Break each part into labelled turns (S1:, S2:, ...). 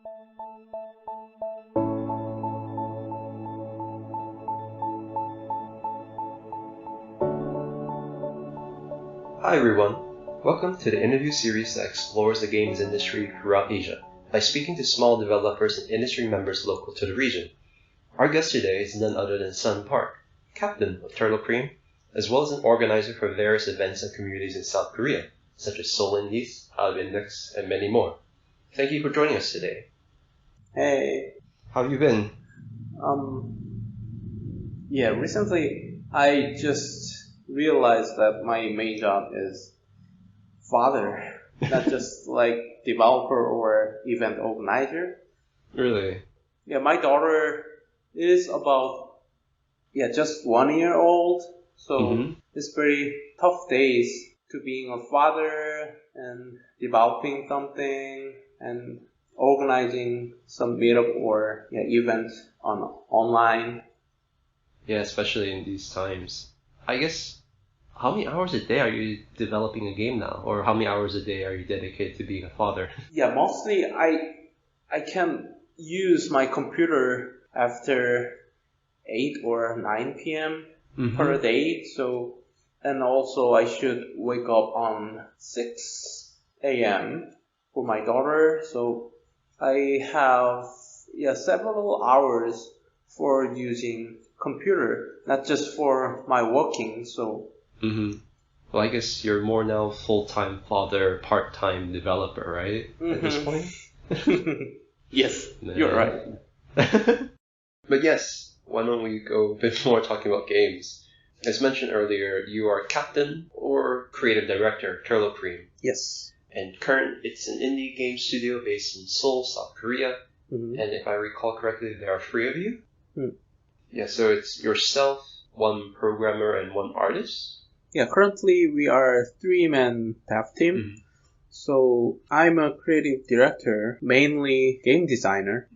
S1: Hi everyone, welcome to the interview series that explores the games industry throughout Asia by speaking to small developers and industry members local to the region. Our guest today is none other than Sun Park, captain of Turtle Cream, as well as an organizer for various events and communities in South Korea, such as Seoul Indies, Index, and many more. Thank you for joining us today.
S2: Hey,
S1: How have you been?
S2: Recently I just realized that my main job is father, not just like developer or event organizer.
S1: Really?
S2: Yeah, my daughter is about, just 1 year old, so it's very tough days to being a father and developing something and organizing some meetup or events online.
S1: Yeah, especially in these times. I guess, how many hours a day are you developing a game now? Or how many hours a day are you dedicated to being a father?
S2: Yeah, mostly I can use my computer after 8 or 9 p.m. per day. So, and also I should wake up on 6 a.m. for my daughter. So I have several hours for using computer, not just for my working. So
S1: Well, I guess you're more now full-time father, part-time developer, right? At this point?
S2: Yes, you're right.
S1: But yes, why don't we go a bit more talking about games? As mentioned earlier, you are captain or creative director, Turtle Cream.
S2: Yes.
S1: And it's an indie game studio based in Seoul, South Korea. And if I recall correctly, there are 3 of you. Yeah, so it's yourself, one programmer, and one artist.
S2: Yeah, currently we are a 3-man dev team. So I'm a creative director, mainly game designer,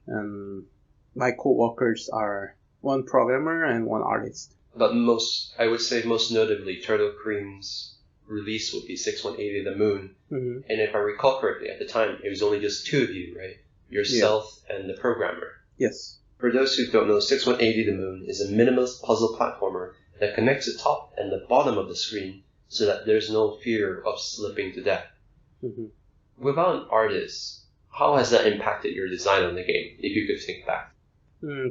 S2: and my co-workers are one programmer and one artist.
S1: But I would say most notably, Turtle Cream's release would be 6180 The Moon. And if I recall correctly, at the time, it was only just 2 of you, right? Yourself and the programmer.
S2: Yes.
S1: For those who don't know, 6180 The Moon is a minimalist puzzle platformer that connects the top and the bottom of the screen so that there's no fear of slipping to death. Without an artist, how has that impacted your design on the game, if you could think back?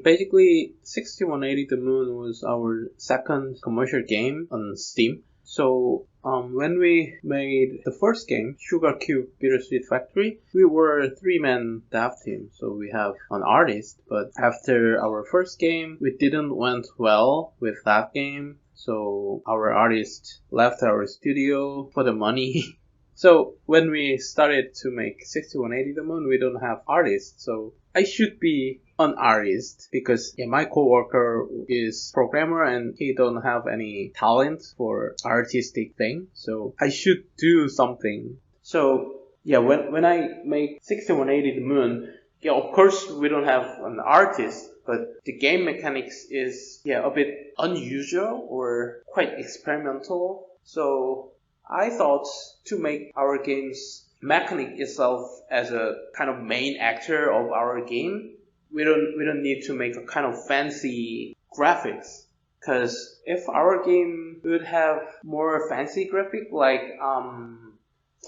S2: Basically, 6180 The Moon was our second commercial game on Steam. So when we made the first game, Sugar Cube Bittersweet Factory, we were a 3-man dev team. So we have an artist, but after our first game, we didn't went well with that game. So our artist left our studio for the money. So when we started to make 6180 The Moon, we don't have artists. So I should be an artist because my coworker is programmer and he don't have any talent for artistic thing. So I should do something. So when I make 6180 The Moon, of course we don't have an artist, but the game mechanics is a bit unusual or quite experimental. So I thought to make our game's mechanic itself as a kind of main actor of our game, we don't need to make a kind of fancy graphics. Because if our game would have more fancy graphic like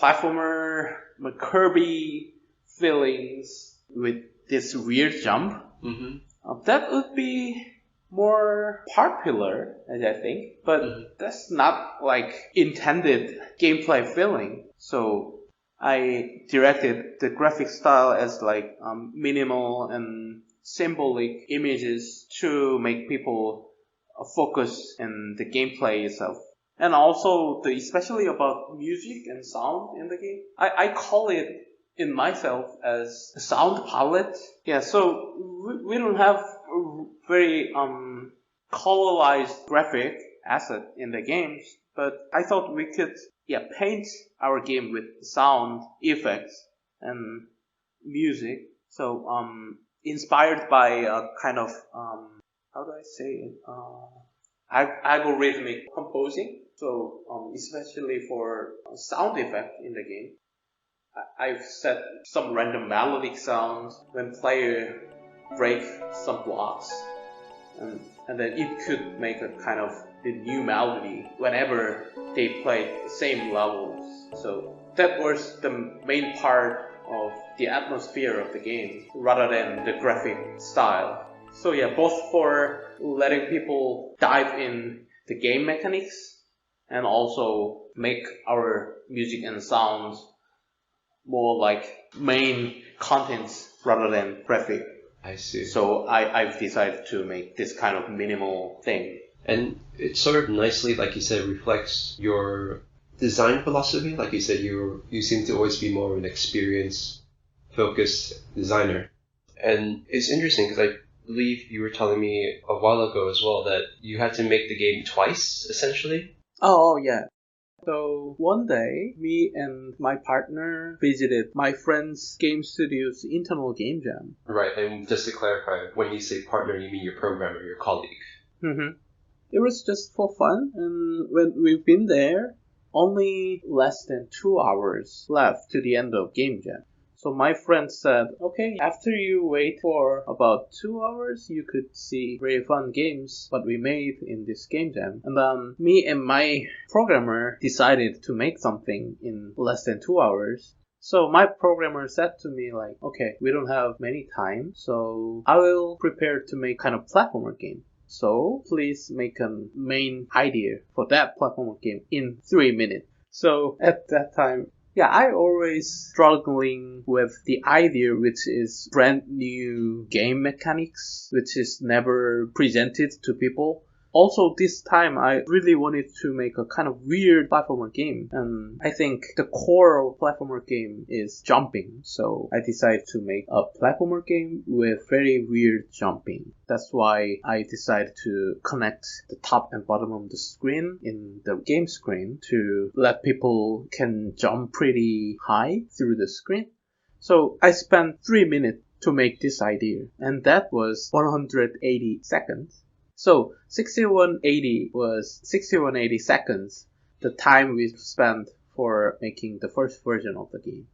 S2: platformer, Kirby feelings with this weird jump, that would be more popular, as I think, but that's not like intended gameplay feeling. So I directed the graphic style as like minimal and symbolic images to make people focus in the gameplay itself. And also, especially about music and sound in the game, I call it in myself as a sound palette. Yeah, so we don't have a very colorized graphic asset in the games, but I thought we could paint our game with sound effects and music. So inspired by a kind of how do I say it? Algorithmic composing. So especially for sound effect in the game. I've set some random melodic sounds when player break some blocks, and then it could make a kind of the new melody whenever they play the same levels. So that was the main part of the atmosphere of the game rather than the graphic style. So yeah, both for letting people dive in the game mechanics and also make our music and sounds more like main contents rather than graphic.
S1: I see.
S2: So I've decided to make this kind of minimal thing.
S1: And it sort of nicely, like you said, reflects your design philosophy. Like you said, you seem to always be more of an experience-focused designer. And it's interesting because I believe you were telling me a while ago as well that you had to make the game twice, essentially.
S2: Oh, yeah. So one day, me and my partner visited my friend's game studio's internal game jam.
S1: Right, and just to clarify, when you say partner, you mean your programmer, your colleague.
S2: Mm-hmm. It was just for fun, and when we've been there, only less than 2 hours left to the end of game jam. So my friend said, okay, after you wait for about 2 hours, you could see very fun games what we made in this game jam. And then me and my programmer decided to make something in less than 2 hours. So my programmer said to me like, okay, we don't have many time, so I will prepare to make kind of platformer game. So please make a main idea for that platformer game in 3 minutes. So at that time, yeah, I always struggling with the idea which is brand new game mechanics, which is never presented to people. Also, this time I really wanted to make a kind of weird platformer game, and I think the core of platformer game is jumping, so I decided to make a platformer game with very weird jumping. That's why I decided to connect the top and bottom of the screen in the game screen to let people can jump pretty high through the screen. So I spent 3 minutes to make this idea, and that was 180 seconds. So 6180 was 6180 seconds, the time we spent for making the first version of the game.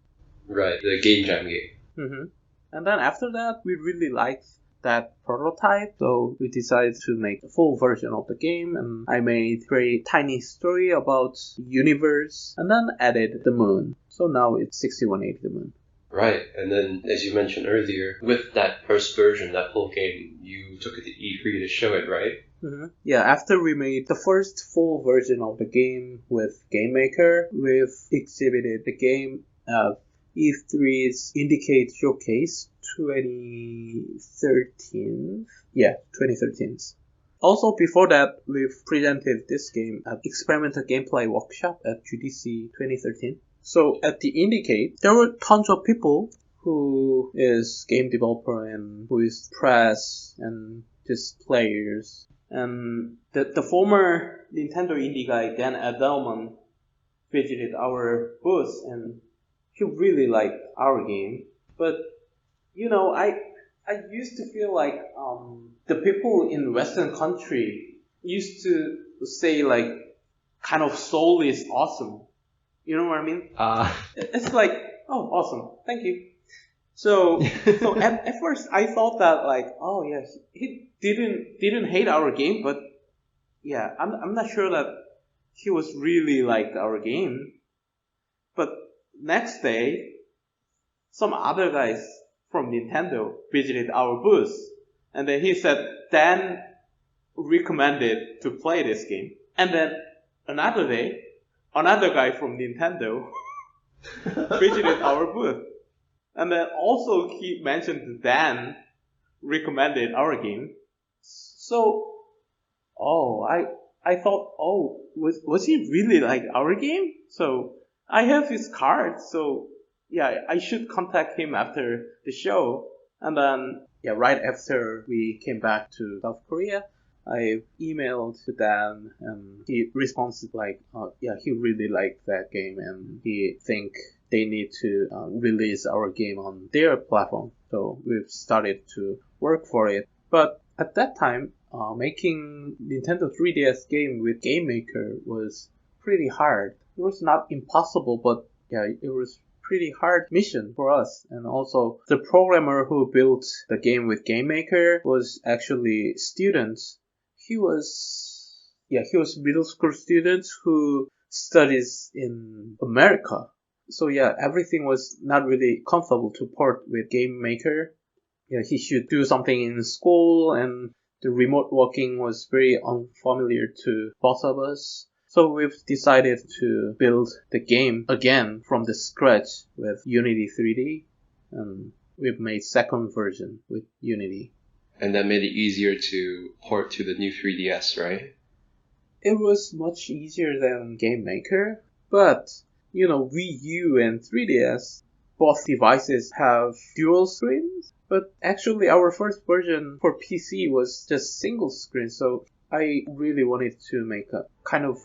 S1: Right, the game jam game.
S2: Mm-hmm. And then after that, we really liked that prototype, so we decided to make a full version of the game, and I made a very tiny story about the universe, and then added the moon. So now it's 6180 the moon.
S1: Right, and then as you mentioned earlier, with that first version, that full game, you took it to E3 to show it, right?
S2: Mm-hmm. Yeah, after we made the first full version of the game with Game Maker, we've exhibited the game at E3's IndieCade Showcase 2013. Yeah, 2013. Also, before that, we've presented this game at Experimental Gameplay Workshop at GDC 2013. So at the IndieCade, there were tons of people who is game developer and who is press and just players. And the former Nintendo indie guy, Dan Adelman, visited our booth and he really liked our game. But, you know, I used to feel like the people in Western country used to say like kind of Seoul is awesome. You know what I mean? It's like, oh, awesome, thank you. So at first I thought that like, oh yeah, he didn't hate our game, but yeah, I'm not sure that he was really like our game. But next day, some other guys from Nintendo visited our booth, and then he said Dan recommended to play this game, and then another day, another guy from Nintendo visited our booth. And then also he mentioned Dan recommended our game. So, I thought, was he really like our game? So I have his card, so yeah, I should contact him after the show. And then, yeah, right after we came back to South Korea, I emailed to Dan and he responded like, yeah, he really liked that game and he think they need to release our game on their platform. So we've started to work for it. But at that time, making Nintendo 3DS game with Game Maker was pretty hard. It was not impossible, but yeah, it was pretty hard mission for us. And also, the programmer who built the game with GameMaker was actually students. He was middle school students who studies in America. So yeah, everything was not really comfortable to port with GameMaker. Yeah, he should do something in school, and the remote working was very unfamiliar to both of us. So we've decided to build the game again from the scratch with Unity 3D, and we've made second version with Unity.
S1: And that made it easier to port to the new 3DS, right?
S2: It was much easier than GameMaker, but Wii U and 3DS, both devices have dual screens. But actually, our first version for PC was just single screen, so I really wanted to make a kind of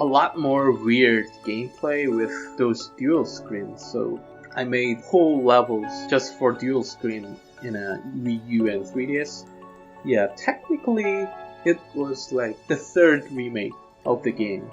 S2: a lot more weird gameplay with those dual screens. So I made whole levels just for dual screen in a Wii U and 3DS. Yeah, technically it was like the third remake of the game.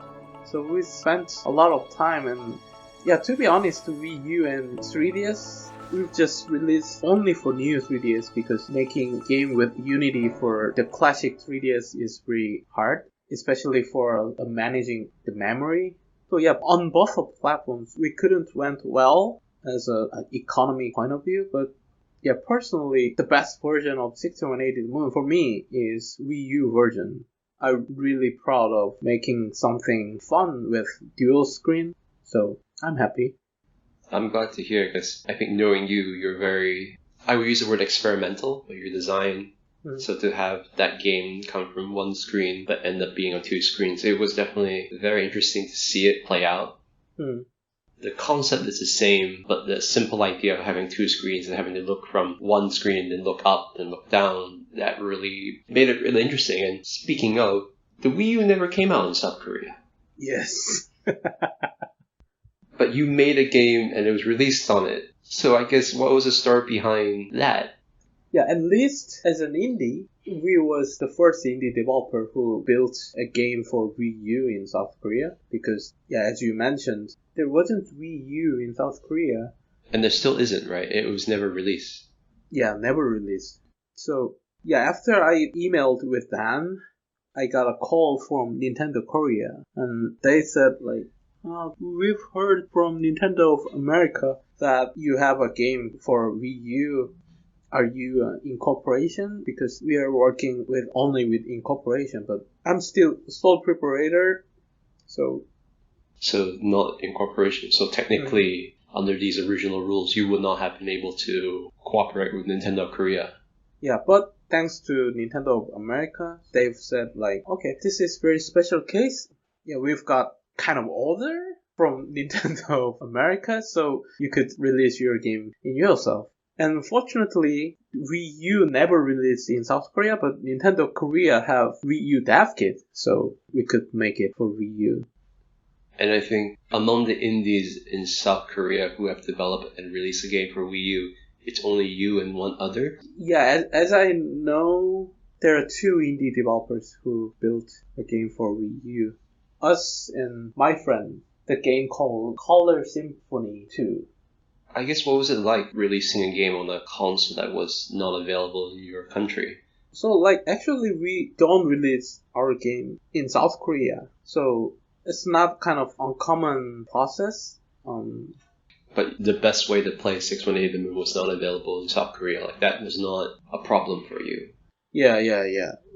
S2: So we spent a lot of time, and yeah, to be honest, Wii U and 3DS we've just released only for new 3DS because making a game with Unity for the classic 3DS is very hard, especially for managing the memory. So yeah, on both of platforms, we couldn't went well as an economy point of view, but yeah, personally, the best version of 6180 Moon for me is Wii U version. I'm really proud of making something fun with dual screen, so I'm happy.
S1: I'm glad to hear, because I think knowing you, you're very, I would use the word experimental with your design. So to have that game come from one screen but end up being on two screens, it was definitely very interesting to see it play out. The concept is the same, but the simple idea of having two screens and having to look from one screen, then look up, then look down, that really made it really interesting. And speaking of, the Wii U never came out in South Korea.
S2: Yes.
S1: But you made a game and it was released on it. So I guess what was the story behind that?
S2: Yeah, at least as an indie, we was the first indie developer who built a game for Wii U in South Korea. Because, yeah, as you mentioned, there wasn't Wii U in South Korea.
S1: And there still isn't, right? It was never released.
S2: Yeah, never released. So, yeah, after I emailed with Dan, I got a call from Nintendo Korea. And they said, like, we've heard from Nintendo of America that you have a game for Wii U. Are you incorporation? Because we are working only with incorporation, but I'm still sole proprietor, so
S1: not incorporation. So technically, under these original rules, you would not have been able to cooperate with Nintendo Korea.
S2: Yeah, but thanks to Nintendo of America, they've said like, okay, this is very special case. Yeah, we've got kind of order from Nintendo of America, so you could release your game in yourself. And unfortunately, Wii U never released in South Korea, but Nintendo Korea have Wii U dev kit, so we could make it for Wii U.
S1: And I think among the indies in South Korea who have developed and released a game for Wii U, it's only you and one other?
S2: Yeah, as I know, there are two indie developers who built a game for Wii U. Us and my friend, the game called Color Symphony 2.
S1: I guess what was it like releasing a game on a console that was not available in your country?
S2: So like actually we don't release our game in South Korea. So it's not kind of uncommon process.
S1: But the best way to play 618 The Moon was not available in South Korea. Like that was not a problem for you.
S2: Yeah.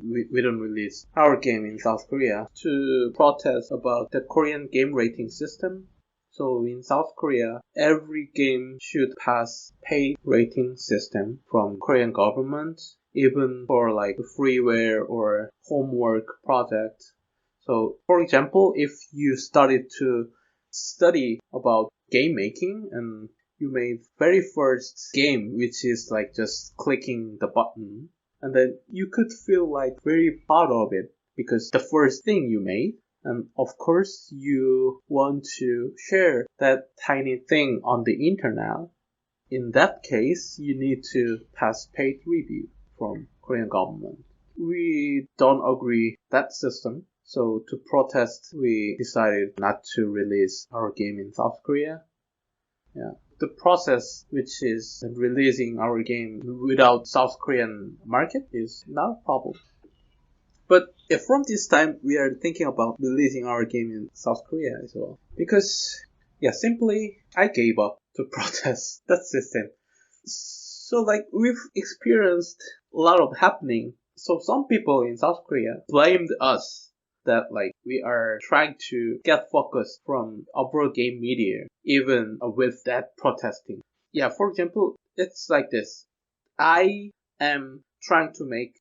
S2: We don't release our game in South Korea to protest about the Korean game rating system. So in South Korea, every game should pass paid rating system from Korean government, even for like freeware or homework project. So for example, if you started to study about game making and you made very first game, which is like just clicking the button, and then you could feel like very proud of it because the first thing you made. And of course, you want to share that tiny thing on the internet. In that case, you need to pass paid review from Korean government. We don't agree that system. So to protest, we decided not to release our game in South Korea. Yeah. The process, which is releasing our game without South Korean market, is not a problem. But from this time, we are thinking about releasing our game in South Korea as well. Because, simply, I gave up to protest that system. So, we've experienced a lot of happening. So, some people in South Korea blamed us that, we are trying to get focus from abroad game media, even with that protesting. Yeah, for example, it's like this. I am trying to make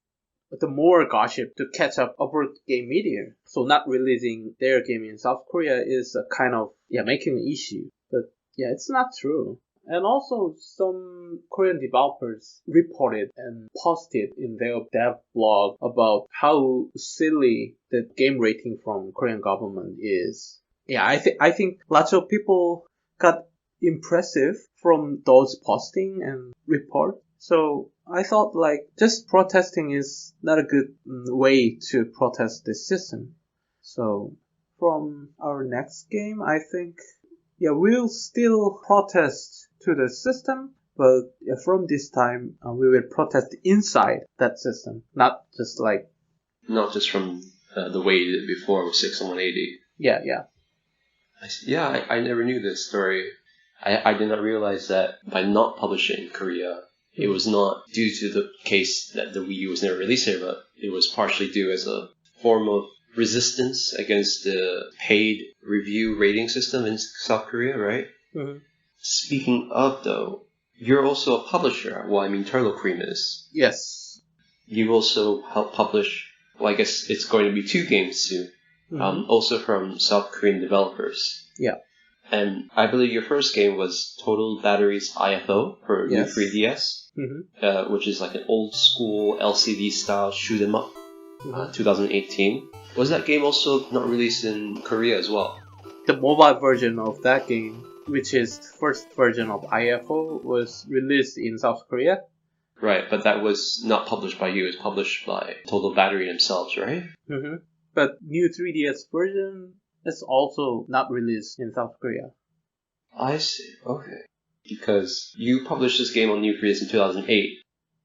S2: the more gossip to catch up abroad game media. So not releasing their game in South Korea is a kind of making an issue. But it's not true. And also some Korean developers reported and posted in their dev blog about how silly the game rating from Korean government is. Yeah, I think lots of people got impressive from those posting and report. So I thought just protesting is not a good way to protest the system. So from our next game, I think we'll still protest to the system, but from this time we will protest inside that system, not just
S1: Not just from the way you did it before with 61180.
S2: Yeah.
S1: I never knew this story. I did not realize that by not publishing in Korea, it was not due to the case that the Wii U was never released here, but it was partially due as a form of resistance against the paid review rating system in South Korea, right?
S2: Mm-hmm.
S1: Speaking of, though, you're also a publisher. Well, I mean, Turtle Cream is.
S2: Yes.
S1: You also help publish, well, I guess it's going to be 2 games soon, also from South Korean developers.
S2: Yeah.
S1: And I believe your first game was Total Battery's IFO for New 3DS, which is like an old school LCD style shoot 'em up, 2018. Was that game also not released in Korea as well?
S2: The mobile version of that game, which is the first version of IFO, was released in South Korea.
S1: Right, but that was not published by you. It was published by Total Battery themselves, right?
S2: Mm-hmm. But new 3DS version is also not released in South Korea.
S1: I see. Okay. Because you published this game on New 3DS in 2008,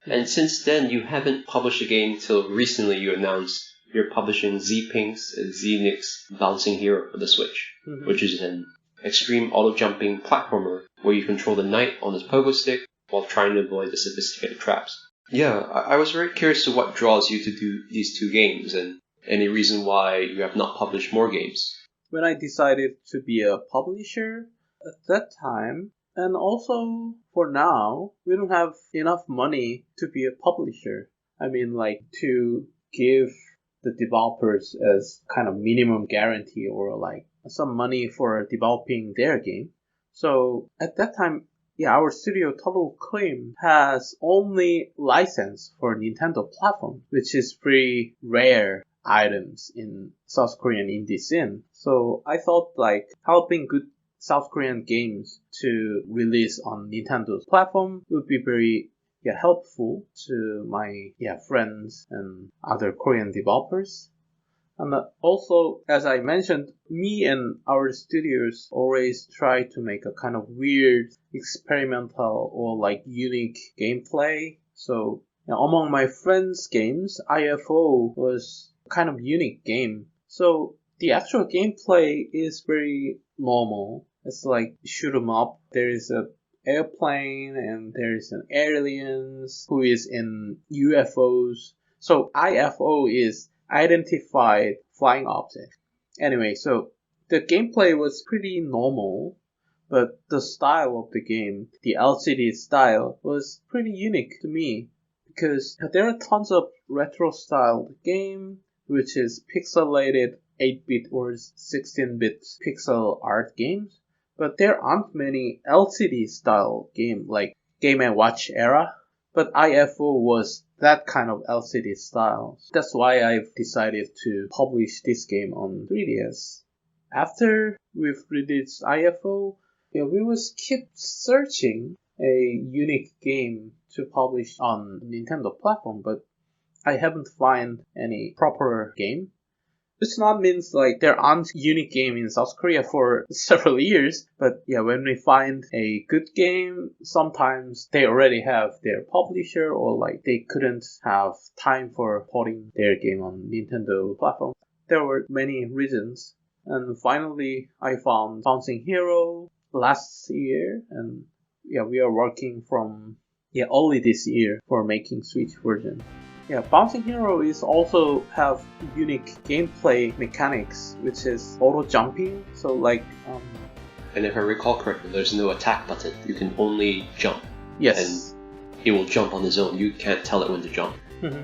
S1: and since then you haven't published a game until recently you announced you're publishing Z-Pink's Z-Nix Bouncing Hero for the Switch, which is an extreme auto-jumping platformer where you control the knight on his pogo stick while trying to avoid the sophisticated traps. Yeah, I was very curious to what draws you to do these 2 games and any reason why you have not published more games.
S2: When I decided to be a publisher at that time, and also for now, we don't have enough money to be a publisher. I mean, to give the developers as kind of minimum guarantee or some money for developing their game. So at that time, our studio Total Claim has only license for Nintendo platform, which is pretty rare items in South Korean indie scene. So I thought helping good South Korean games to release on Nintendo's platform would be very helpful to my friends and other Korean developers. And also, as I mentioned, me and our studios always try to make a kind of weird, experimental, or unique gameplay. So among my friends' games, IFO was kind of unique game. So the actual gameplay is very normal. It's shoot 'em up. There is a airplane and there is an aliens who is in UFOs. So IFO is identified flying object. Anyway, so the gameplay was pretty normal, but the style of the game, the LCD style, was pretty unique to me because there are tons of retro style game which is pixelated 8-bit or 16-bit pixel art games, but there aren't many LCD style game like Game & Watch era. But IFO was that kind of LCD style. That's why I've decided to publish this game on 3DS. After we've released IFO, we will keep searching a unique game to publish on Nintendo platform, but I haven't found any proper game. Which not means like there aren't unique game in South Korea for several years, but yeah, when we find a good game, sometimes they already have their publisher or like they couldn't have time for porting their game on Nintendo platform. There were many reasons. And finally, I found Bouncing Hero last year, and yeah, we are working from early this year for making Switch version. Yeah, Bouncing Hero is also have unique gameplay mechanics, which is auto jumping. So like,
S1: And if I recall correctly, there's no attack button. You can only jump.
S2: yes,
S1: And it will jump on its own. You can't tell it when to jump.
S2: mm-hmm.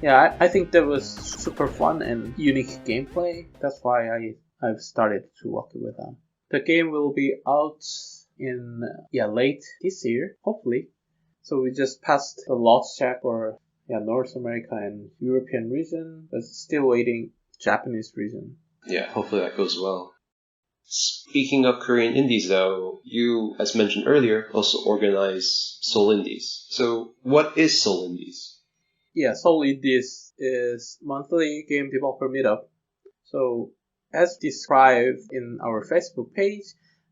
S2: Yeah, I think that was super fun and unique gameplay. That's why I've started to work with them. The game will be out in late this year, hopefully. So we just passed the launch check for North America and European region, but still waiting Japanese region.
S1: Yeah, hopefully that goes well. Speaking of Korean indies though, you, as mentioned earlier, also organize Seoul Indies. So what is Seoul Indies?
S2: Yeah, Seoul Indies is monthly game developer meetup. So as described in our Facebook page,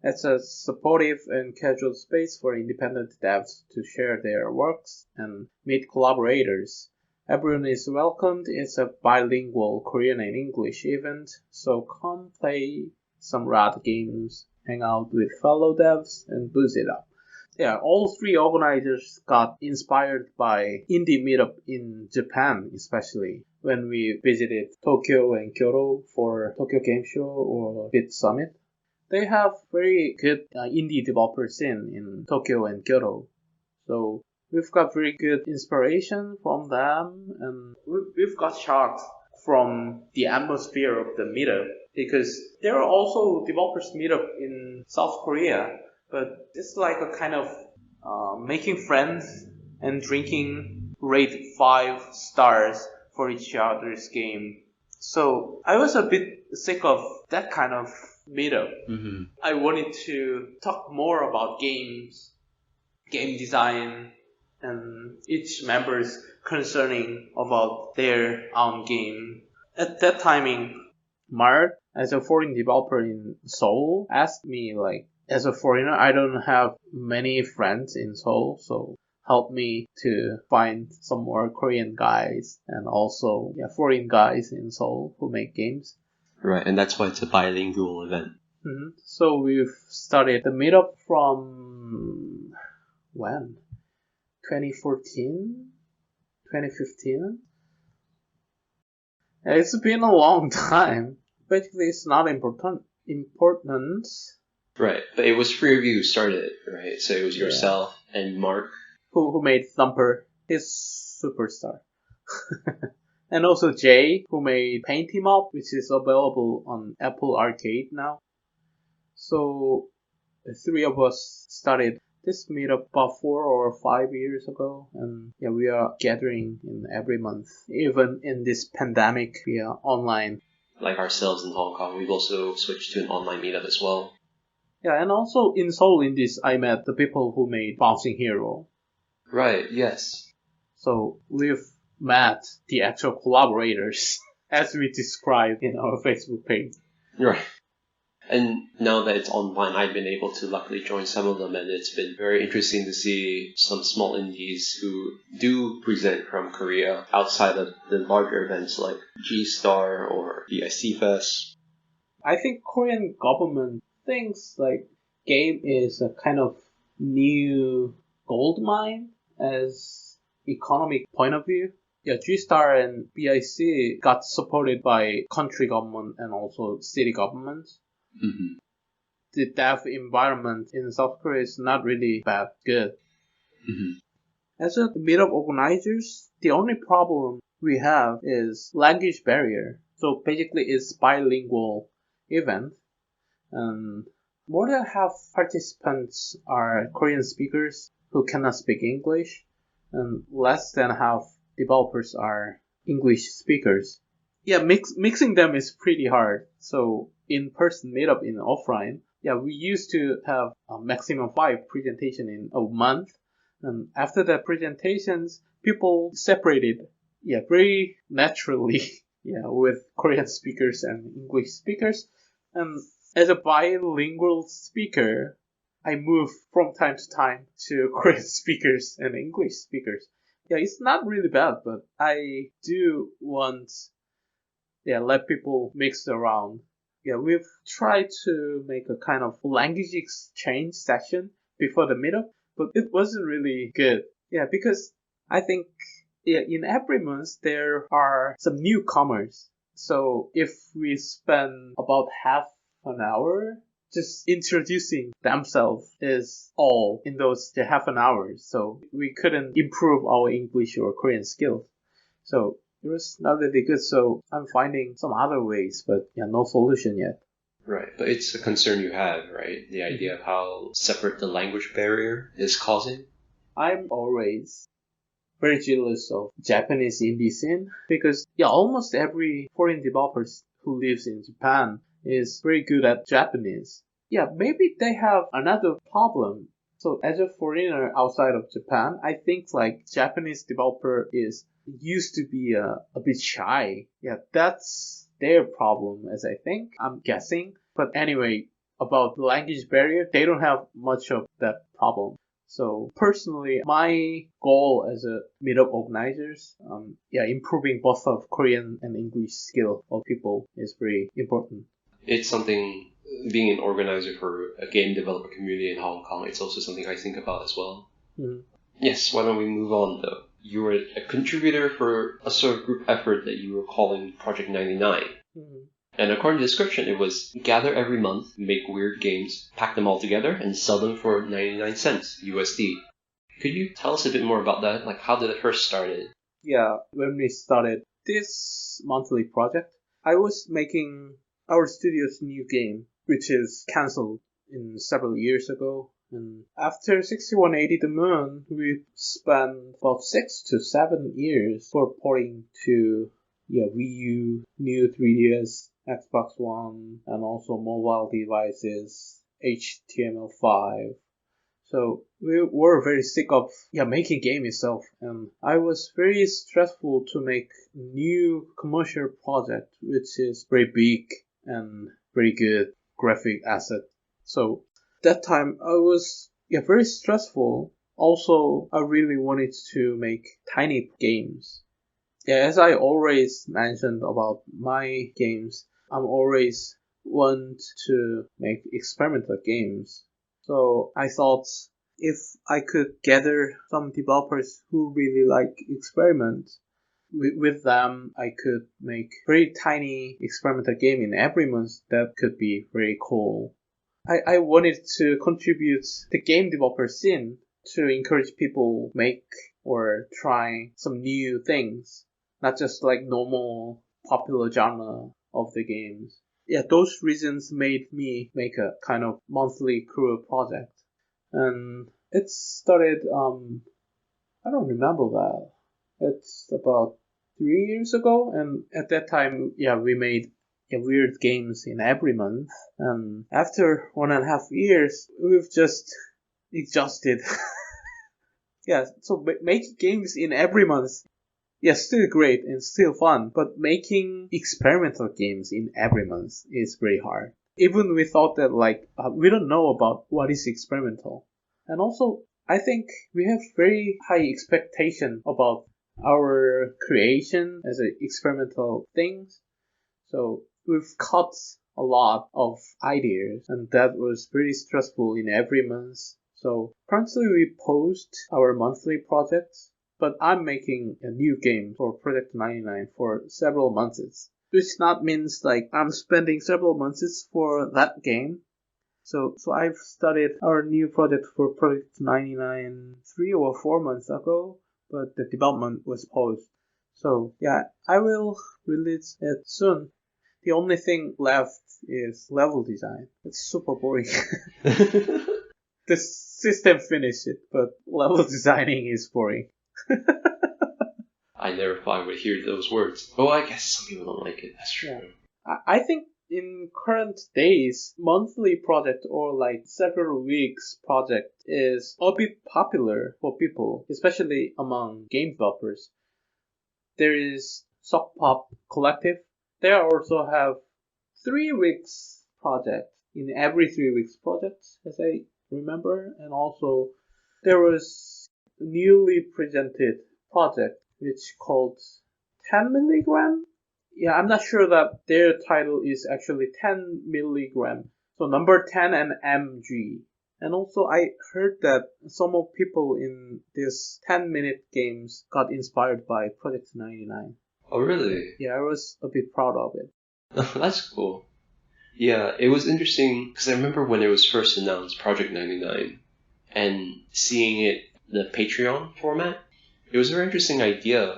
S2: it's a supportive and casual space for independent devs to share their works and meet collaborators. Everyone is welcomed. It's a bilingual Korean and English event, so come play some rad games, hang out with fellow devs, and boost it up. Yeah, all three organizers got inspired by indie meetup in Japan, especially when we visited Tokyo and Kyoto for Tokyo Game Show or Bit Summit. They have very good indie developer scene in Tokyo and Kyoto. So we've got very good inspiration from them, and we've got shocked from the atmosphere of the meetup because there are also developers meetup in South Korea, but it's like a kind of making friends and drinking rate 5 stars for each other's game. So I was a bit sick of that kind of meetup.
S1: Mm-hmm.
S2: I wanted to talk more about games, game design, and each member's concerning about their own game. At that timing, Mark, as a foreign developer in Seoul, asked me like, as a foreigner, I don't have many friends in Seoul, so help me to find some more Korean guys and also foreign guys in Seoul who make games.
S1: Right, and that's why it's a bilingual event.
S2: Mm-hmm. So we've started the meetup from when? 2014? 2015? It's been a long time. Basically, it's not important.
S1: Right, but it was three of you who started it, right? So it was yourself and Mark.
S2: Who made Thumper his superstar. And also Jay, who made Paint Him Up, which is available on Apple Arcade now. So the three of us started this meetup about 4 or 5 years ago, and we are gathering in every month. Even in this pandemic, we are online.
S1: Like ourselves in Hong Kong, we've also switched to an online meetup as well.
S2: Yeah, and also in Seoul Indies, I met the people who made Bouncing Hero.
S1: Right, yes.
S2: So we've met the actual collaborators, as we described in our Facebook page.
S1: Right. And now that it's online, I've been able to luckily join some of them, and it's been very interesting to see some small indies who do present from Korea outside of the larger events like G-Star or BIC Fest.
S2: I think Korean government thinks like game is a kind of new gold mine as economic point of view. Yeah, G-Star and BIC got supported by country government and also city government.
S1: Mm-hmm.
S2: The dev environment in South Korea is not really that good.
S1: Mm-hmm.
S2: As a meetup organizers, the only problem we have is language barrier. So basically it's bilingual event, and more than half participants are Korean speakers who cannot speak English, and less than half developers are English speakers. Yeah, mixing them is pretty hard. So in-person meetup in offline, we used to have a maximum 5 presentation in a month. And after the presentations, people separated, very naturally. with Korean speakers and English speakers. And as a bilingual speaker, I move from time to time to Korean speakers and English speakers. Yeah, it's not really bad, but I do want, let people mix around. Yeah, we've tried to make a kind of language exchange session before the meetup, but it wasn't really good. Yeah, because I think in every month there are some newcomers. So if we spend about half an hour just introducing themselves is all in those half an hour. So we couldn't improve our English or Korean skills. So it was not really good. So I'm finding some other ways, but no solution yet.
S1: Right, but it's a concern you have, right? The idea of how separate the language barrier is causing.
S2: I'm always very jealous of Japanese indie scene because almost every foreign developer who lives in Japan is very good at Japanese. Yeah, maybe they have another problem. So as a foreigner outside of Japan, I think like Japanese developer is used to be a bit shy. Yeah, that's their problem, as I think. I'm guessing. But anyway, about the language barrier, they don't have much of that problem. So personally, my goal as a meetup organizers, improving both of Korean and English skill of people is very important.
S1: It's something, being an organizer for a game developer community in Hong Kong, it's also something I think about as well.
S2: Mm-hmm.
S1: Yes, why don't we move on though? You were a contributor for a sort of group effort that you were calling Project 99.
S2: Mm-hmm.
S1: And according to the description, it was gather every month, make weird games, pack them all together, and sell them for 99 cents USD. Could you tell us a bit more about that? Like, how did it first started?
S2: Yeah, when we started this monthly project, I was making our studio's new game, which is cancelled in several years ago. And after 6180 The Moon, we spent about 6 to 7 years for porting to Wii U, new 3DS, Xbox One, and also mobile devices, HTML5. So we were very sick of making game itself, and I was very stressful to make new commercial project which is very big and very good graphic asset. So that time I was very stressful. Also, I really wanted to make tiny games. As I always mentioned about my games, I'm always want to make experimental games. So I thought if I could gather some developers who really like experiment, with them I could make very tiny experimental game in every month. That could be very cool. I wanted to contribute the game developer scene to encourage people make or try some new things, not just like normal popular genre of the games. Those reasons made me make a kind of monthly crew project. And it started, I don't remember that. It's about 3 years ago, and at that time, we made weird games in every month. And after 1.5 years, we've just exhausted. So making games in every month, still great and still fun, but making experimental games in every month is very hard. Even we thought that we don't know about what is experimental. And also, I think we have very high expectation about our creation as an experimental things. So we've cut a lot of ideas, and that was very stressful in every month. So currently we post our monthly projects, but I'm making a new game for Project 99 for several months, which not means like I'm spending several months for that game. So I've started our new project for Project 99 3 or 4 months ago, but the development was paused. So I will release it soon. The only thing left is level design. It's super boring. The system finished it, but level designing is boring.
S1: I never thought I would hear those words. Oh, I guess some people don't like it. That's true.
S2: I think in current days, monthly project or like several weeks project is a bit popular for people, especially among game developers. There is Sock Pop Collective. They also have 3 weeks project in every 3 weeks project, as I remember, and also there was a newly presented project which called 10 milligram. Yeah, I'm not sure that their title is actually 10 milligram. So number 10 and mg. And also I heard that some of people in this 10-minute games got inspired by Project 99.
S1: Oh, really?
S2: Yeah, I was a bit proud of it.
S1: That's cool. Yeah, it was interesting because I remember when it was first announced, Project 99, and seeing it, the Patreon format, it was a very interesting idea.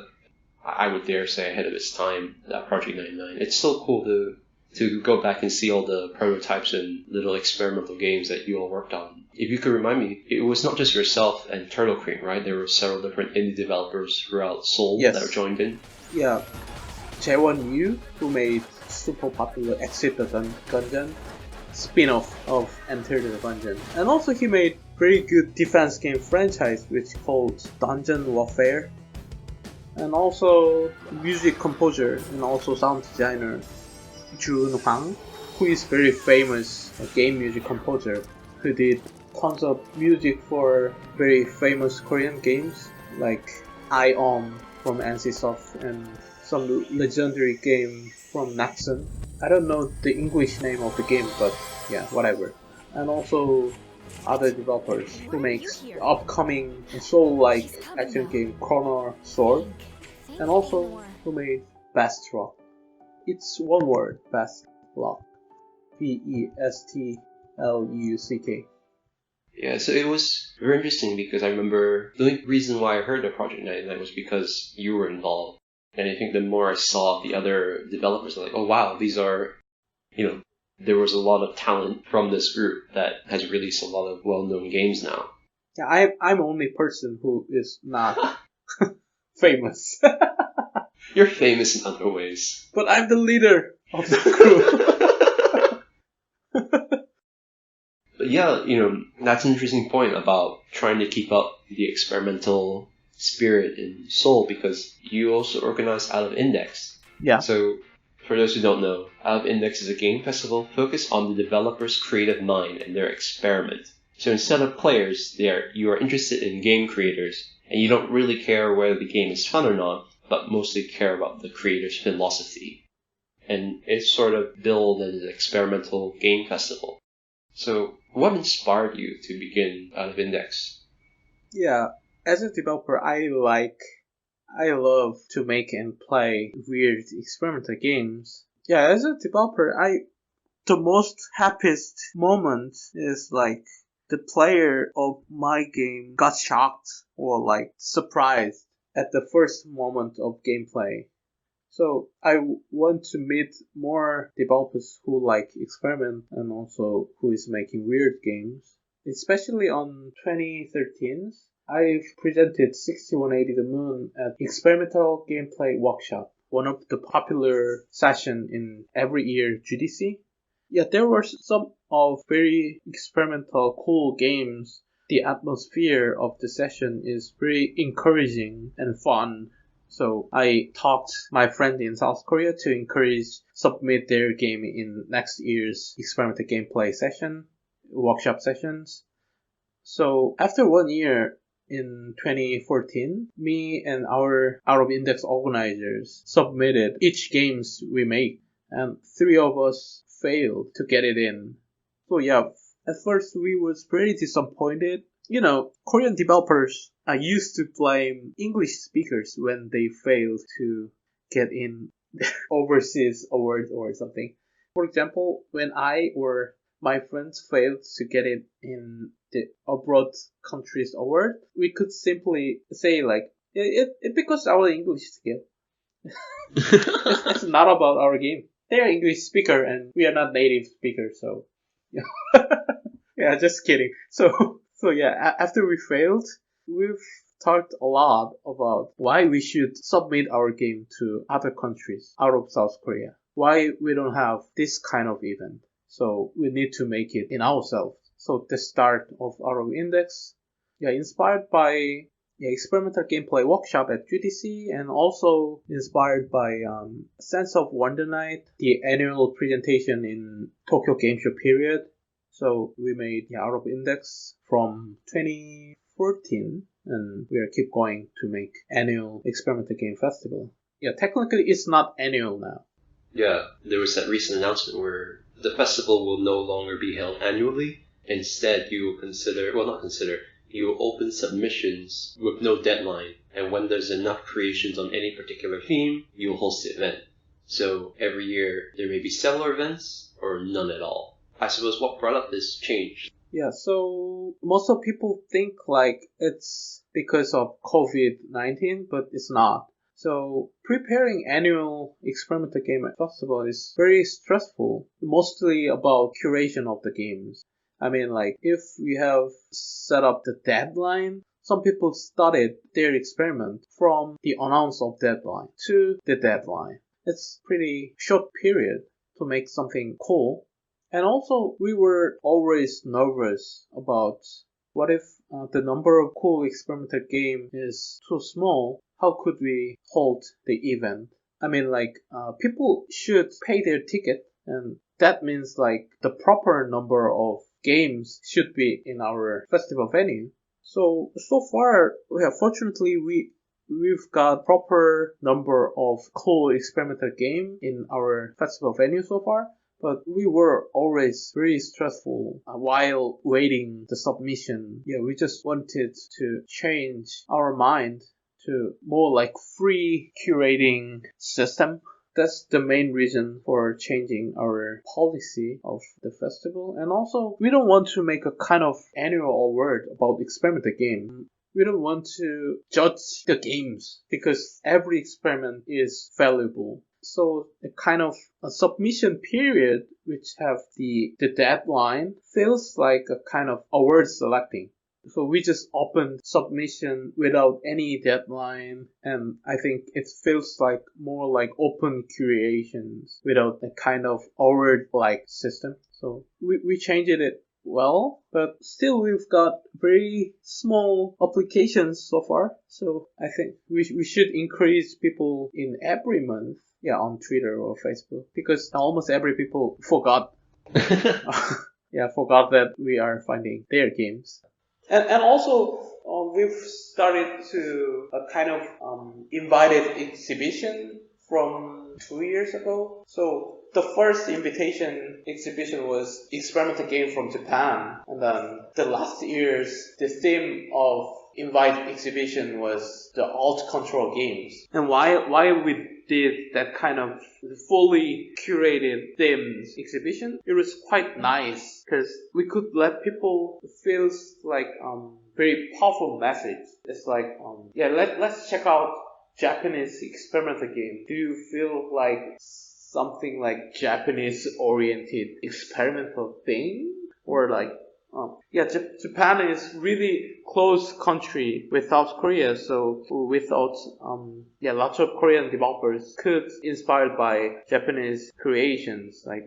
S1: I would dare say ahead of its time, that Project 99. It's so cool to go back and see all the prototypes and little experimental games that you all worked on. If you could remind me, it was not just yourself and Turtle Cream, right? There were several different indie developers throughout Seoul that joined in.
S2: Yeah, Jaewon Yu, who made super popular Exit the Gungeon spin-off of Enter the Gungeon. And also he made very good defense game franchise which called Dungeon Warfare. And also music composer and also sound designer Junhwang, who is very famous game music composer who did tons of music for very famous Korean games like I-OM from NCSoft and some legendary game from Nexon. I don't know the English name of the game, but yeah, whatever. And also other developers who makes the upcoming Soul-like action game Chrono Sword, and also who made Best Rock. It's one word, Best Luck. Bestluck.
S1: Yeah, so it was very interesting because I remember the only reason why I heard of Project 99 was because you were involved. And I think the more I saw the other developers, I'm like, oh wow, these are, there was a lot of talent from this group that has released a lot of well-known games now.
S2: Yeah, I'm only person who is not famous.
S1: You're famous in other ways.
S2: But I'm the leader of the group.
S1: But yeah, that's an interesting point about trying to keep up the experimental spirit in Seoul because you also organize Out of Index.
S2: Yeah.
S1: So, for those who don't know, Out of Index is a game festival focused on the developer's creative mind and their experiment. So instead of players, you are interested in game creators, and you don't really care whether the game is fun or not, but mostly care about the creator's philosophy. And it's sort of billed as an experimental game festival. So, what inspired you to begin Out of Index?
S2: Yeah, as a developer, I love to make and play weird experimental games. Yeah, as a developer, the most happiest moment is like the player of my game got shocked or like surprised at the first moment of gameplay. So I want to meet more developers who like experiment and also who is making weird games. Especially on 2013, I've presented 6180 The Moon at Experimental Gameplay Workshop, one of the popular session in every year GDC. Yeah, there were some of very experimental, cool games. The atmosphere of the session is very encouraging and fun. So I talked my friend in South Korea to encourage submit their game in next year's experimental gameplay workshop sessions. So after 1 year in 2014, me and our Out of Index organizers submitted each games we make, and 3 of us failed to get it in. So yeah, at first we was pretty disappointed. Korean developers are used to blame English speakers when they fail to get in overseas award or something. For example, when I or my friends failed to get it in the abroad countries award, we could simply say like, it because our English skill. It's not about our game. They're English speaker and we are not native speakers, so yeah, just kidding. So yeah, after we failed, we've talked a lot about why we should submit our game to other countries out of South Korea. Why we don't have this kind of event. So we need to make it in ourselves. So the start of our index, yeah, inspired by experimental gameplay workshop at GDC, and also inspired by Sense of Wonder Night, the annual presentation in Tokyo Game Show period. So we made Out of Index from 2014, and we are keep going to make annual experimental game festival. Technically it's not annual now.
S1: Yeah, there was that recent announcement where the festival will no longer be held annually. Instead, you will you will open submissions with no deadline, and when there's enough creations on any particular theme, you will host the event. So every year, there may be several events, or none at all. I suppose what brought up this change?
S2: Yeah, so most of people think like it's because of COVID-19, but it's not. So preparing annual experimental game festival is very stressful, mostly about curation of the games. I mean, like, if we have set up the deadline, some people started their experiment from the announce of deadline to the deadline. It's pretty short period to make something cool. And also, we were always nervous about what if the number of cool experimental game is too small, how could we hold the event? I mean, like, people should pay their ticket, and that means like the proper number of games should be in our festival venue. So far, fortunately, we've got proper number of cool experimental game in our festival venue so far. But we were always very stressful while waiting the submission. We just wanted to change our mind to more like free curating system. That's the main reason for changing our policy of the festival. And also, we don't want to make a kind of annual award about experimental game. We don't want to judge the games because every experiment is valuable. So a kind of a submission period which have the deadline feels like a kind of award selecting. So we just opened submission without any deadline, and I think it feels like more like open curations without a kind of award-like system. So we changed it well, but still we've got very small applications so far. So I think we should increase people in every month. On Twitter or Facebook, because almost every people forgot. Forgot that we are finding their games. And also, we've started to a kind of invited exhibition from 2 years ago. So the first invitation exhibition was experimental game from Japan, and then the last year's the theme of invite exhibition was the alt control games. And why we did that kind of fully curated themed exhibition, it was quite nice because we could let people feel like very powerful message. It's like let's check out Japanese experimental game. Do you feel like something like Japanese oriented experimental thing, or like Japan is really close country with South Korea, so without lots of Korean developers could inspired by Japanese creations. Like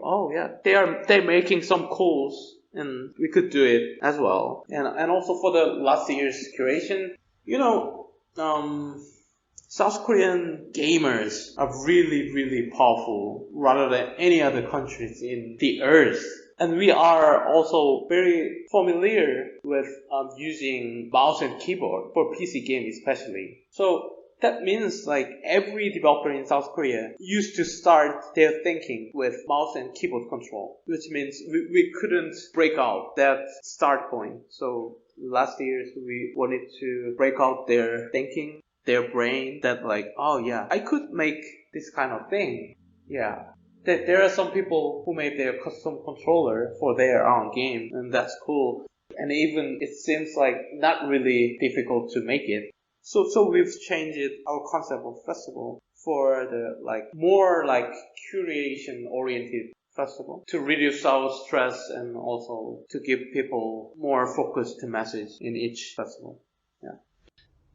S2: they're making some cools, and we could do it as well. And also for the last year's curation, South Korean gamers are really, really powerful rather than any other countries in the earth. And we are also very familiar with using mouse and keyboard for PC games especially. So that means like every developer in South Korea used to start their thinking with mouse and keyboard control, which means we couldn't break out that start point. So last year we wanted to break out their thinking, their brain, that like, I could make this kind of thing. There are some people who made their custom controller for their own game, and that's cool. And even it seems like not really difficult to make it. So we've changed our concept of festival for the more curation oriented festival to reduce our stress and also to give people more focused message in each festival.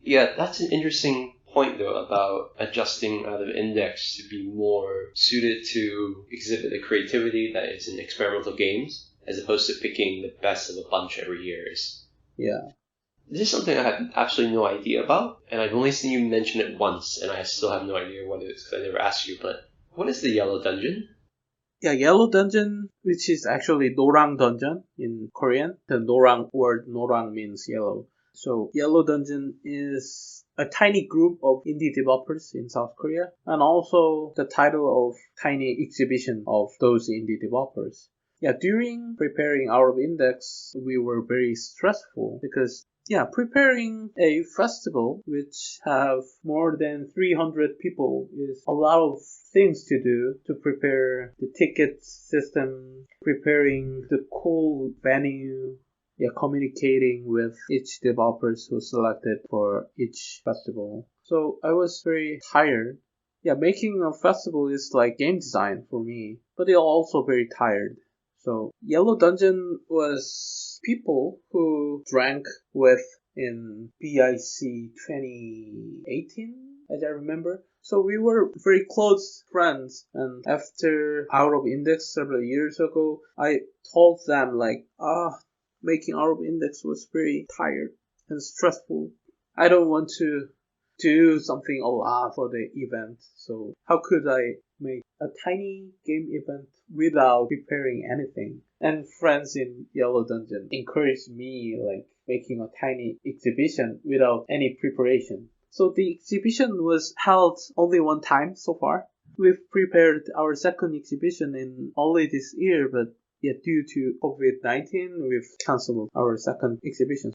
S1: Yeah, that's an interesting point though about adjusting out of index to be more suited to exhibit the creativity that is in experimental games as opposed to picking the best of a bunch every year. This is something I had absolutely no idea about, and I've only seen you mention it once, and I still have no idea what it is because I never asked you, but what is the Yellow Dungeon?
S2: Yeah, Yellow Dungeon, which is actually Norang Dungeon in Korean. The Norang word Norang means yellow. So Yellow Dungeon is a tiny group of indie developers in South Korea, and also the title of tiny exhibition of those indie developers. Yeah, during preparing Out of Index, we were very stressful because preparing a festival which have more than 300 people is a lot of things to do to prepare the ticket system, preparing the cool venue, communicating with each developers who selected for each festival. So I was very tired. Yeah, making a festival is like game design for me, but it's also very tired. So Yellow Dungeon was people who drank with in BIC 2018, as I remember. So we were very close friends, and after Out of Index several years ago, I told them like, making Out of Index was very tired and stressful. I don't want to do something a lot for the event, so how could I make a tiny game event without preparing anything? And friends in Yellow Dungeon encouraged me like making a tiny exhibition without any preparation. So the exhibition was held only one time so far. We've prepared our second exhibition in only this year, but due to COVID-19, we've canceled our second exhibition.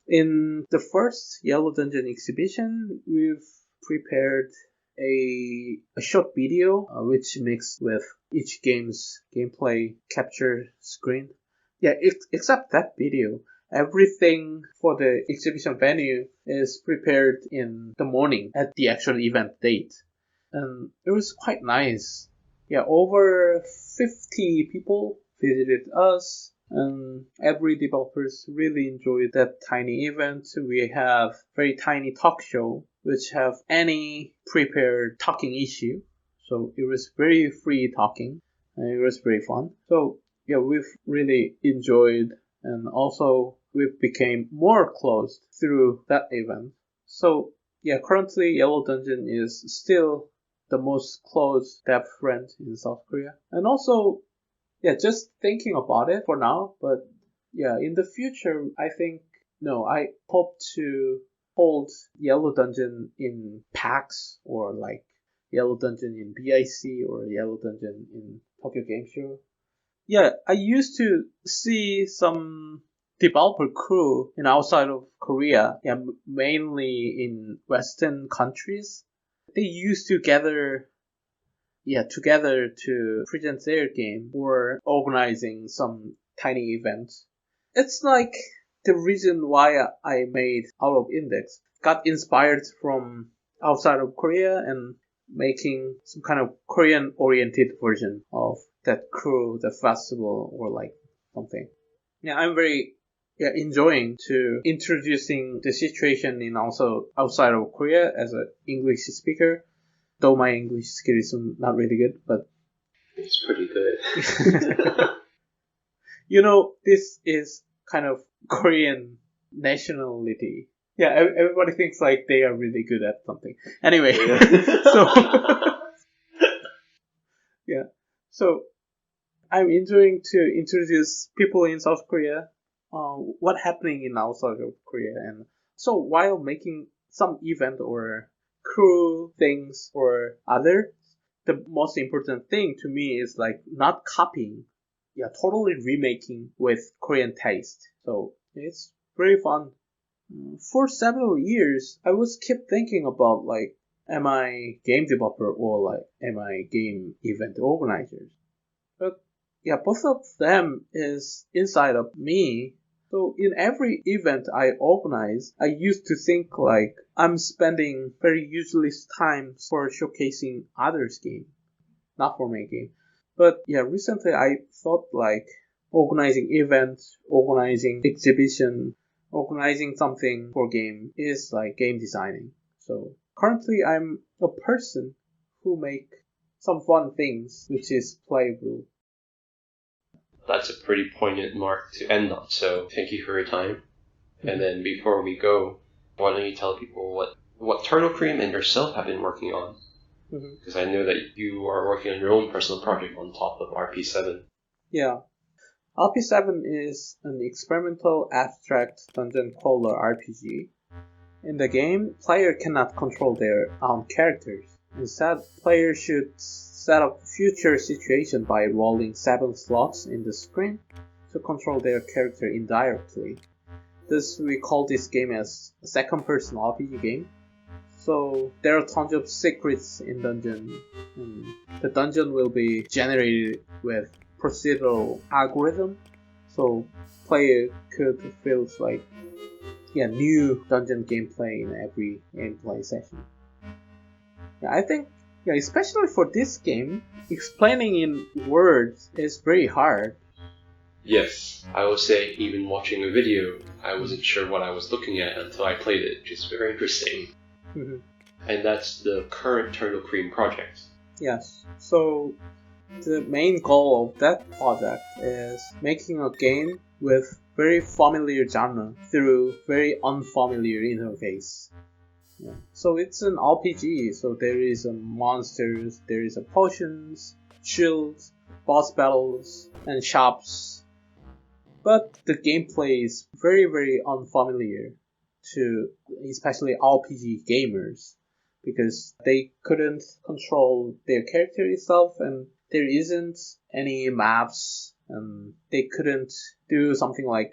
S2: In the first Yellow Dungeon exhibition, we've prepared a short video which mixed with each game's gameplay capture screen. Except that video. Everything for the exhibition venue is prepared in the morning at the actual event date. And it was quite nice. Over 50 people visited us, and every developers really enjoyed that tiny event. We have very tiny talk show which have any prepared talking issue. So it was very free talking and it was very fun. So we've really enjoyed, and also we became more close through that event. So currently Yellow Dungeon is still the most close dev friend in South Korea. And also just thinking about it for now, but in the future, I hope to hold Yellow Dungeon in PAX or like Yellow Dungeon in BIC or Yellow Dungeon in Tokyo Game Show. I used to see some developer crew in outside of Korea, mainly in Western countries. They used to gather together to present their game or organizing some tiny events. It's like the reason why I made Out of Index. Got inspired from outside of Korea and making some kind of Korean oriented version of that crew, the festival, or like something. I'm very enjoying to introducing the situation in also outside of Korea as an English speaker. Though my English skill is not really good, but
S1: it's pretty good.
S2: This is kind of Korean nationality. Everybody thinks like they are really good at something. Anyway, so I'm enjoying to introduce people in South Korea, what happening in outside of Korea, and so while making some event or crew things or other, the most important thing to me is like not copying, totally remaking with Korean taste. So it's very fun. For several years, I was kept thinking about like, am I game developer or like, am I game event organizer? But both of them is inside of me. So in every event I organize, I used to think like I'm spending very useless time for showcasing others' game, not for my game. But recently I thought like organizing events, organizing exhibition, organizing something for game is like game designing. So currently I'm a person who make some fun things which is playable.
S1: That's a pretty poignant mark to end on, so thank you for your time. And then before we go, why don't you tell people what Turtle Cream and yourself have been working on? Because I know that you are working on your own personal project on top of RP7.
S2: Yeah. RP7 is an experimental abstract dungeon crawler RPG. In the game, player cannot control their own characters. Instead, players should set up future situations by rolling 7 slots in the screen to control their character indirectly. Thus, we call this game as a second-person RPG game. So there are tons of secrets in dungeon. The dungeon will be generated with procedural algorithm, so player could feel like new dungeon gameplay in every gameplay session. I think especially for this game, explaining in words is very hard.
S1: Yes, I will say even watching a video, I wasn't sure what I was looking at until I played it, which is very interesting. And that's the current Turtle Cream project.
S2: Yes, so the main goal of that project is making a game with very familiar genre through very unfamiliar interface. So it's an RPG, so there is monsters, there is potions, shields, boss battles, and shops. But the gameplay is very, very unfamiliar to especially RPG gamers, because they couldn't control their character itself, and there isn't any maps, and they couldn't do something like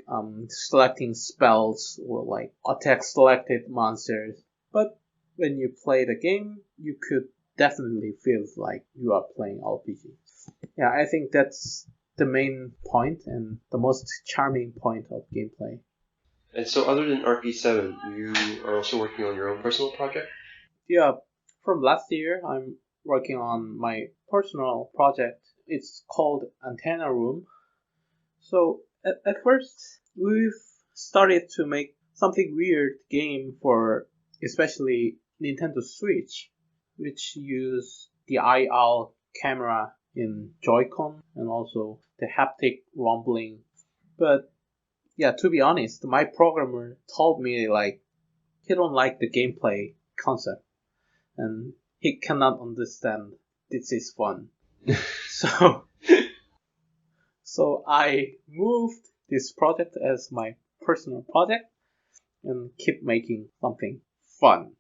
S2: selecting spells or like attack selected monsters. But when you play the game, you could definitely feel like you are playing RPG. I think that's the main point and the most charming point of gameplay.
S1: And so other than RP7, you are also working on your own personal project?
S2: From last year, I'm working on my personal project. It's called Antennae Room. So at first, we've started to make something weird game for especially Nintendo Switch, which use the IR camera in Joy-Con and also the haptic rumbling. But to be honest, my programmer told me like he don't like the gameplay concept and he cannot understand this is fun. So I moved this project as my personal project and keep making something fun.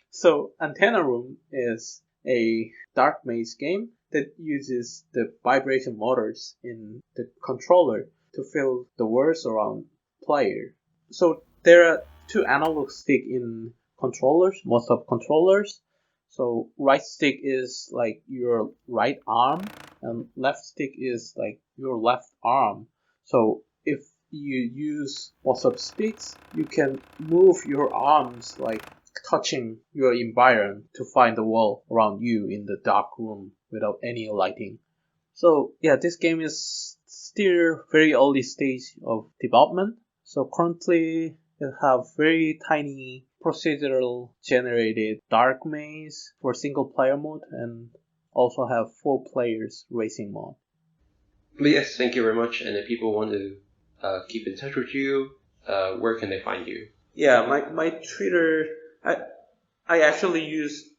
S2: So Antennae Room is a dark maze game that uses the vibration motors in the controller to feel the worlds around player. So there are 2 analog stick in controllers, most of controllers. So right stick is like your right arm and left stick is like your left arm. So if you use both of sticks, you can move your arms like touching your environment to find the wall around you in the dark room without any lighting. So this game is still very early stage of development. So currently it have very tiny procedural generated dark maze for single player mode and also have 4 players racing mode.
S1: But yes, thank you very much. And if people want to keep in touch with you, where can they find you?
S2: My Twitter, I actually use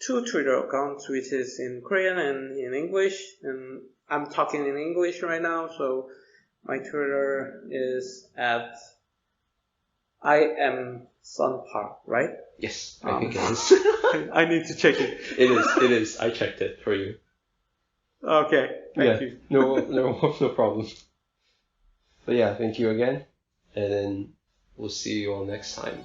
S2: 2 Twitter accounts, which is in Korean and in English, and I'm talking in English right now, so my Twitter is at IamSunPark, right?
S1: Yes, I think it is.
S2: I need to check it.
S1: It is. I checked it for you.
S2: Okay, thank you.
S1: No problem. But thank you again, and then we'll see you all next time.